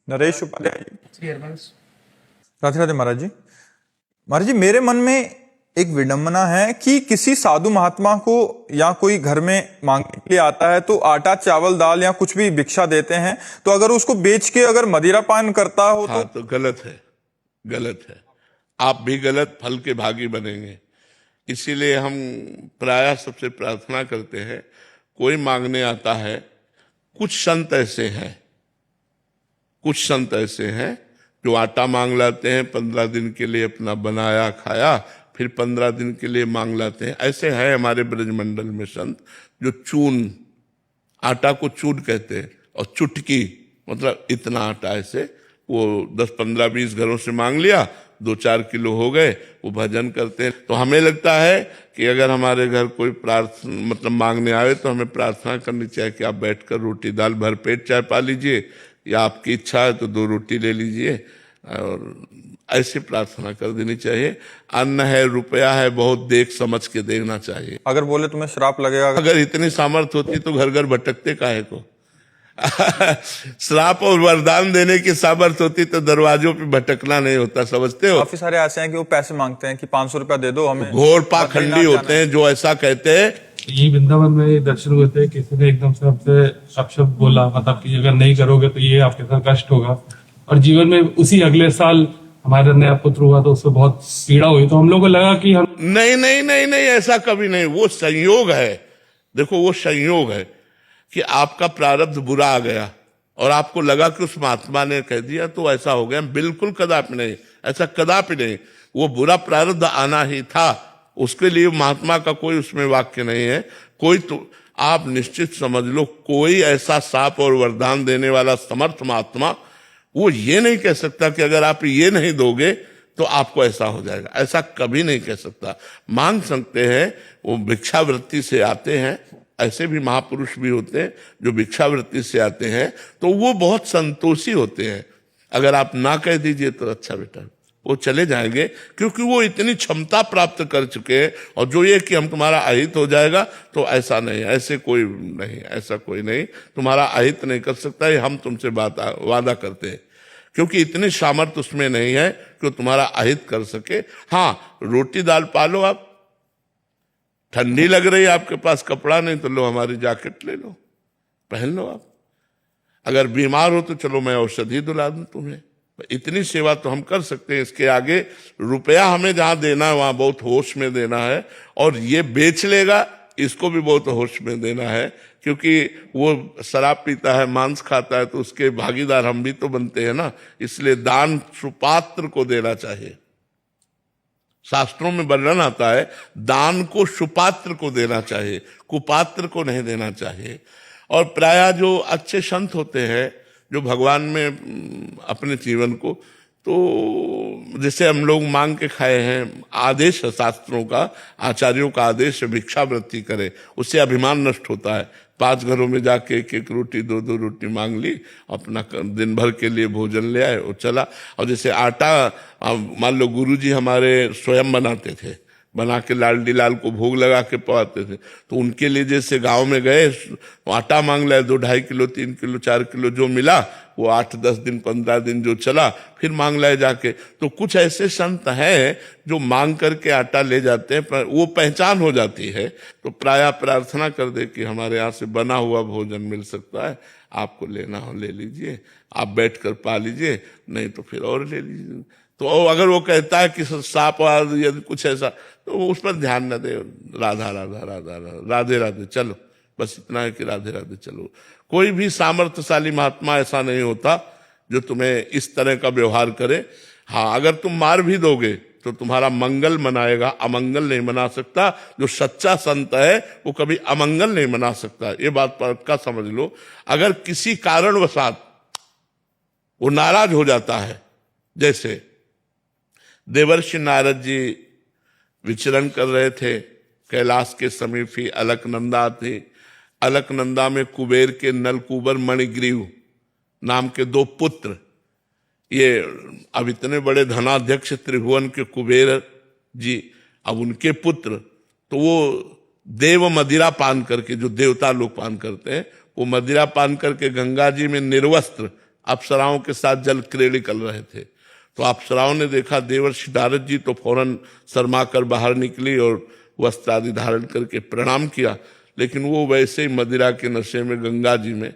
नरेश उपाध्याय। राधे राधे महाराज जी। महाराज जी, मेरे मन में एक विडंबना है कि किसी साधु महात्मा को या कोई घर में मांगने के लिए आता है तो आटा चावल दाल या कुछ भी भिक्षा देते हैं, तो अगर उसको बेच के अगर मदिरा पान करता हो हाँ, तो गलत है, गलत है। आप भी गलत फल के भागी बनेंगे। इसीलिए हम प्रायः सबसे प्रार्थना करते हैं, कोई मांगने आता है, कुछ संत ऐसे हैं जो आटा मांग लाते हैं, 15 दिन के लिए अपना बनाया खाया, फिर 15 दिन के लिए मांग लाते हैं। ऐसे हैं हमारे ब्रजमंडल में संत जो चून, आटा को चून कहते हैं, और चुटकी मतलब इतना आटा, ऐसे वो 10, 15, 20 घरों से मांग लिया, 2-4 किलो हो गए, वो भजन करते हैं। तो हमें लगता है कि अगर हमारे घर कोई प्रार्थना मतलब मांगने आए तो हमें प्रार्थना करनी चाहिए कि आप बैठकर रोटी दाल भर पेट चाय पा लीजिए, या आपकी इच्छा है तो 2 रोटी ले लीजिए, और ऐसी प्रार्थना कर देनी चाहिए। अन्न है, रुपया है, बहुत देख समझ के देखना चाहिए। अगर बोले तुम्हें श्राप लगेगा, अगर इतनी सामर्थ्य होती तो घर घर भटकते काहे को। श्राप और वरदान देने की सामर्थ्य होती तो दरवाजों पे भटकना नहीं होता, समझते हो। काफी सारे ऐसे हैं कि वो पैसे मांगते हैं कि 500 रुपया दे दो हमें। घोर पाखंडी होते हैं जो ऐसा कहते हैं। ये वृंदावन में दर्शन हुए थे, किसी ने एकदम से आपसे अपशब्द बोला, मतलब कि अगर नहीं करोगे तो ये आपके साथ कष्ट होगा, और जीवन में उसी अगले साल हमारा नया पुत्र हुआ तो उससे बहुत पीड़ा हुई। तो हम लोगों को लगा कि हम नहीं, ऐसा कभी नहीं। वो संयोग है, देखो वो संयोग है कि आपका प्रारब्ध बुरा आ गया और आपको लगा कि उस महात्मा ने कह दिया तो ऐसा हो गया। बिल्कुल कदापि नहीं, ऐसा कदापि नहीं। वो बुरा प्रारब्ध आना ही था, उसके लिए महात्मा का कोई उसमें वाक्य नहीं है। कोई तो आप निश्चित समझ लो, कोई ऐसा साप और वरदान देने वाला समर्थ महात्मा वो ये नहीं कह सकता कि अगर आप ये नहीं दोगे तो आपको ऐसा हो जाएगा, ऐसा कभी नहीं कह सकता। मांग सकते हैं, वो भिक्षावृत्ति से आते हैं, ऐसे भी महापुरुष भी होते हैं जो भिक्षावृत्ति से आते हैं, तो वो बहुत संतोषी होते हैं। अगर आप ना कह दीजिए तो अच्छा बेटा, वो चले जाएंगे, क्योंकि वो इतनी क्षमता प्राप्त कर चुके हैं। और जो ये कि हम तुम्हारा अहित हो जाएगा, तो ऐसा नहीं, ऐसे कोई नहीं, ऐसा कोई नहीं, तुम्हारा अहित नहीं कर सकता, ये हम तुमसे वादा करते हैं, क्योंकि इतनी सामर्थ्य उसमें नहीं है कि तुम्हारा अहित कर सके। हाँ, रोटी दाल पालो आप, ठंडी लग रही है, आपके पास कपड़ा नहीं तो लो हमारी जैकेट ले लो, पहन लो आप। अगर बीमार हो तो चलो मैं औषधि दिला दूं तुम्हें। इतनी सेवा तो हम कर सकते हैं। इसके आगे रुपया हमें जहां देना है वहां बहुत होश में देना है, और ये बेच लेगा इसको भी बहुत होश में देना है, क्योंकि वो शराब पीता है, मांस खाता है, तो उसके भागीदार हम भी तो बनते हैं ना। इसलिए दान सुपात्र को देना चाहिए। शास्त्रों में वर्णन आता है, दान को सुपात्र को देना चाहिए, कुपात्र को नहीं देना चाहिए। और प्रायः जो अच्छे संत होते हैं जो भगवान में अपने जीवन को, तो जैसे हम लोग मांग के खाए हैं, आदेश है शास्त्रों का, आचार्यों का आदेश है भिक्षावृत्ति करे, उससे अभिमान नष्ट होता है। 5 घरों में जाके 1-1 रोटी 2-2 रोटी मांग ली, अपना दिन भर के लिए भोजन ले आए, वो चला। और जैसे आटा मान लो गुरुजी हमारे स्वयं बनाते थे, बना के लाडली लाल को भोग लगा के पवाते थे, तो उनके लिए जैसे गांव में गए, आटा मांग लाए, 2-2.5 किलो 3 किलो 4 किलो जो मिला, वो 8-10 दिन 15 दिन जो चला, फिर मांग लाए जाके। तो कुछ ऐसे संत हैं जो मांग करके आटा ले जाते हैं, पर वो पहचान हो जाती है। तो प्रायः प्रार्थना कर दे कि हमारे यहाँ से बना हुआ भोजन मिल सकता है, आपको लेना हो ले लीजिए, आप बैठ कर पा लीजिए, नहीं तो फिर और ले लीजिए। तो अगर वो कहता है कि सांप या कुछ ऐसा, तो उस पर ध्यान न दे, राधा राधा राधा राधे राधे चलो, बस इतना है कि राधे राधे चलो। कोई भी सामर्थ्यशाली महात्मा ऐसा नहीं होता जो तुम्हें इस तरह का व्यवहार करे। हाँ, अगर तुम मार भी दोगे तो तुम्हारा मंगल मनाएगा, अमंगल नहीं मना सकता। जो सच्चा संत है वो कभी अमंगल नहीं मना सकता, ये बात पक्का समझ लो। अगर किसी कारणवशात वो नाराज हो जाता है, जैसे देवर्षि नारद जी विचरण कर रहे थे, कैलाश के समीप ही अलकनंदा थी। अलकनंदा में कुबेर के नलकुबर मणिग्रीव नाम के 2 पुत्र, ये अब इतने बड़े धनाध्यक्ष त्रिभुवन के कुबेर जी, अब उनके पुत्र, तो वो देव मदिरा पान करके, जो देवता लोग पान करते हैं, वो मदिरा पान करके गंगा जी में निर्वस्त्र अप्सराओं के साथ जल क्रीड़ा निकल रहे थे। तो अप्सराओं ने देखा देवर्षि नारद जी, तो फौरन शर्मा कर बाहर निकली और वस्त्र आदि धारण करके प्रणाम किया। लेकिन वो वैसे ही मदिरा के नशे में गंगा जी में,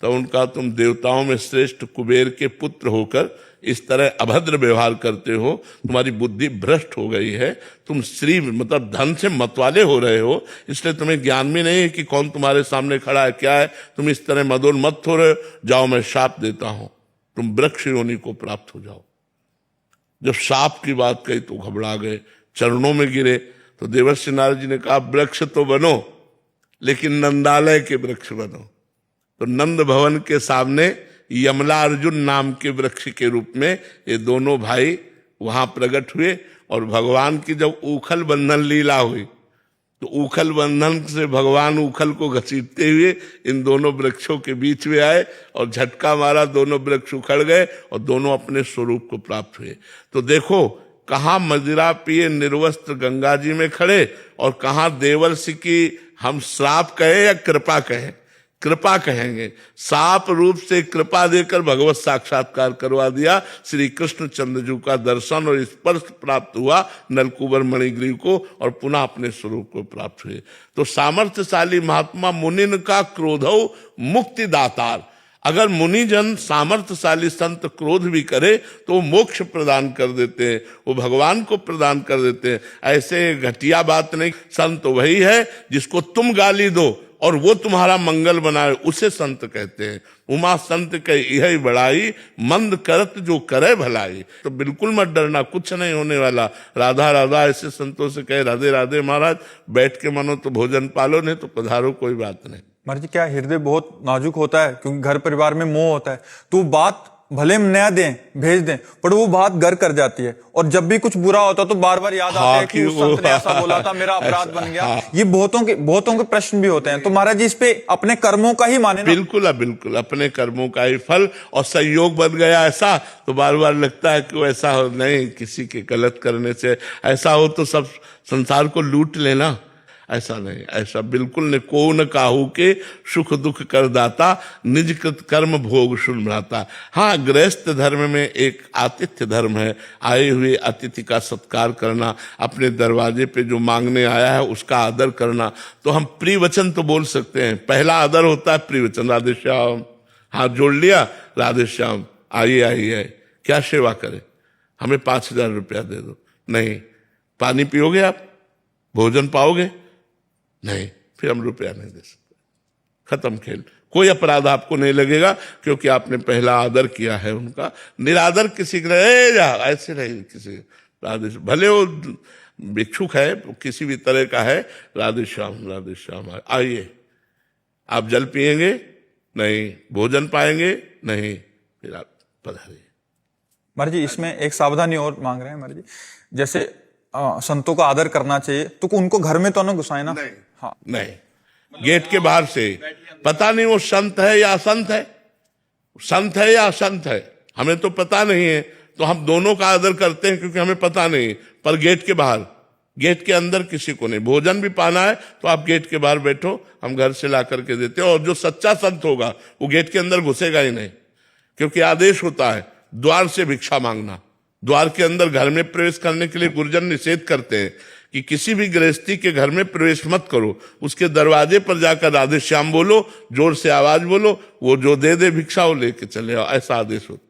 तो उनका तुम देवताओं में श्रेष्ठ कुबेर के पुत्र होकर इस तरह अभद्र व्यवहार करते हो, तुम्हारी बुद्धि भ्रष्ट हो गई है, तुम श्री मतलब धन से मतवाले हो रहे हो, इसलिए तुम्हें ज्ञान भी नहीं है कि कौन तुम्हारे सामने खड़ा है, क्या है, तुम इस तरह मदोन्मत्त हो रहे हो। जाओ मैं शाप देता हूं, तुम वृक्ष योनि को प्राप्त हो जाओ। जब शाप की बात कही तो घबरा गए, चरणों में गिरे। तो देवर्षि नारद जी ने कहा वृक्ष तो बनो, लेकिन नंदालय के वृक्ष बनो। तो नंद भवन के सामने यमला अर्जुन नाम के वृक्ष के रूप में ये दोनों भाई वहां प्रकट हुए। और भगवान की जब उखल बंधन लीला हुई, तो उखल बंधन से भगवान उखल को घसीटते हुए इन दोनों वृक्षों के बीच में आए और झटका मारा, दोनों वृक्ष उखड़ गए और दोनों अपने स्वरूप को प्राप्त हुए। तो देखो, कहाँ मदिरा पिए निर्वस्त्र गंगा जी में खड़े, और कहाँ देवर्षि की हम श्राप कहें या कृपा कहें, कृपा कहेंगे। साप रूप से कृपा देकर भगवत साक्षात्कार करवा दिया। श्री कृष्ण चंद्रजू का दर्शन और स्पर्श प्राप्त हुआ नलकुबर मणिग्रीव को, और पुनः अपने स्वरूप को प्राप्त हुए। तो सामर्थ्यशाली महात्मा मुनिन का क्रोधौ मुक्ति दातार। अगर मुनिजन सामर्थ्यशाली संत क्रोध भी करे तो वो मोक्ष प्रदान कर देते हैं, वो भगवान को प्रदान कर देते हैं। ऐसे घटिया बात नहीं, संत वही है जिसको तुम गाली दो और वो तुम्हारा मंगल बनाए, उसे संत कहते हैं। उमा संत के यही बड़ाई, मंद करत जो करे भलाई। तो बिल्कुल मत डरना, कुछ नहीं होने वाला। राधा राधा ऐसे संतों से कहे राधे राधे महाराज, बैठ के मानो तो भोजन पालो, नहीं तो पधारो, कोई बात नहीं। महाराज जी, क्या हृदय बहुत नाजुक होता है, क्योंकि घर परिवार में मोह होता है, तो बात भले हम नया दें, भेज दें, पर वो बात घर कर जाती है। और जब भी कुछ बुरा होता है तो बार बार याद आता है कि उस संत ने ऐसा बोला था, मेरा अपराध बन गया। ये बहुतों के प्रश्न भी होते हैं। तो महाराज जी, इस पे अपने कर्मों का ही माने ना? बिल्कुल अपने कर्मों का ही फल। और संयोग बन गया ऐसा तो बार बार लगता है कि ऐसा हो नहीं, किसी के गलत करने से ऐसा हो तो सब संसार को लूट लेना, ऐसा नहीं, ऐसा बिल्कुल नहीं। को न काहू के सुख दुख कर दाता, निज कृत कर्म भोग सुन भ्राता। हाँ, गृहस्थ धर्म में एक आतिथ्य धर्म है, आए हुए अतिथि का सत्कार करना, अपने दरवाजे पे जो मांगने आया है उसका आदर करना। तो हम प्रिय वचन तो बोल सकते हैं, पहला आदर होता है प्रिय वचन, राधे श्याम, हाथ जोड़ लिया, राधे श्याम, आइए, क्या सेवा करें, हमें 5,000 रुपया दे दो, नहीं। पानी पियोगे आप, भोजन पाओगे, नहीं, फिर हम रुपया नहीं दे सकते, खत्म खेल। कोई अपराध आपको नहीं लगेगा, क्योंकि आपने पहला आदर किया है उनका। निरादर किसी के ऐसे नहीं, किसी राधे, भले वो भिक्षुक है, किसी भी तरह का है, राधे श्याम आइए। आप जल पिएंगे, नहीं। भोजन पाएंगे, नहीं, फिर आप पधारिए। महाराज जी, इसमें एक सावधानी और मांग रहे हैं महाराज जी, जैसे संतों का आदर करना चाहिए, तो उनको घर में तो ना घुसाए ना? नहीं, हाँ, नहीं, गेट के बाहर से। पता नहीं वो संत है या असंत है, संत है या असंत है, हमें तो पता नहीं है। तो हम दोनों का आदर करते हैं क्योंकि हमें पता नहीं। पर गेट के बाहर, गेट के अंदर किसी को नहीं। भोजन भी पाना है तो आप गेट के बाहर बैठो, हम घर से ला करके देते हैं। और जो सच्चा संत होगा वो गेट के अंदर घुसेगा ही नहीं, क्योंकि आदेश होता है द्वार से भिक्षा मांगना। द्वार के अंदर घर में प्रवेश करने के लिए गुरुजन निषेध करते हैं कि किसी भी गृहस्थी के घर में प्रवेश मत करो, उसके दरवाजे पर जाकर राधे श्याम बोलो, जोर से आवाज बोलो, वो जो दे भिक्षा वो लेके चले आओ, ऐसा आदेश होता है।